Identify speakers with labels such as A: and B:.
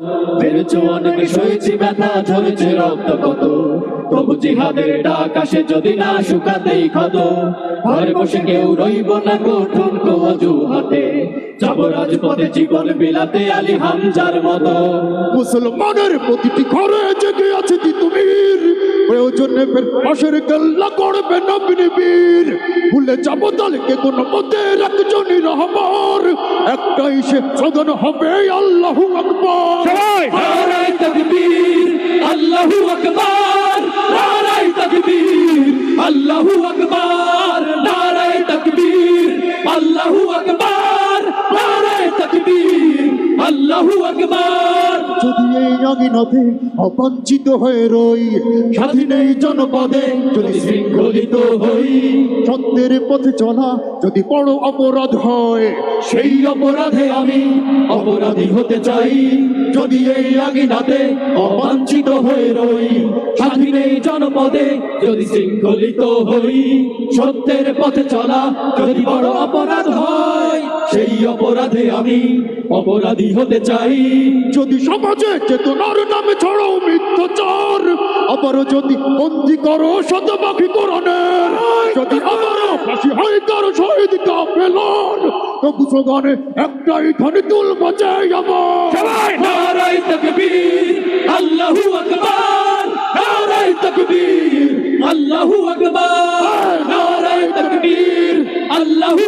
A: মেরেছে অনেক সয়েছি ব্যথা ঝরেছে রক্ত কত, তবু জিহাদের ডাক আসে যদি না শুকাতেই ক্ষত। ঘরে বসে কেউ রইব না কঠোর অজুহাতে, যাব রাজপথে জীবন বিলাতে আলী হামজার মতো।
B: মুসলমানের প্রতিটি ঘরে জেগে আছে তিতুমির, প্রয়োজনে ফের পাশের গেল্লা করবে না বিনিবির। ভুলে যাবো দলকে কোন মতে একজনই রহমান, একটাই সে স্লোগান হবে আল্লাহু আকবার।
A: নারায়ে তাকবীর আল্লাহু আকবার, নারায়ে তাকবীর আল্লাহু আকবার, নারায়ে তাকবীর আল্লাহু আকবার, নারায়ে তাকবীর আল্লাহু আকবার।
B: যদি এই আঙিনাতে অবাঞ্ছিত হয়ে রই, স্বাধীন এই জনপদে যদি
A: শৃঙ্খলিত হই,
B: সত্যের পথে চলা যদি বড় অপরাধ হয়,
A: সেই অপরাধে আমি অপরাধী হতে চাই। যদি এই আঙিনাতে অবাঞ্ছিত হয়ে রই, স্বাধীন এই জনপদে যদি শৃঙ্খলিত হই, সত্যের পথে চলা যদি বড় অপরাধ হয়, সেই অপরাধে আমি অপরাধী হতে চাই।
B: যদি সমাজে চেতনার নামে ছড়াও মিথ্যাচার, আবারও যদি বন্দি করো শতবাকি কোরআনের, যদি আবারও ফাঁসি হয় কারো শহীদ কাফেলার, তবু স্লোগানে একটাই ধ্বনি তুলবো যে আমার।
A: নারায়ে তাকবীর আল্লাহু আকবার, নারায়ে তাকবীর আল্লাহু আকবার, নারায়ে তাকবীর আল্লাহু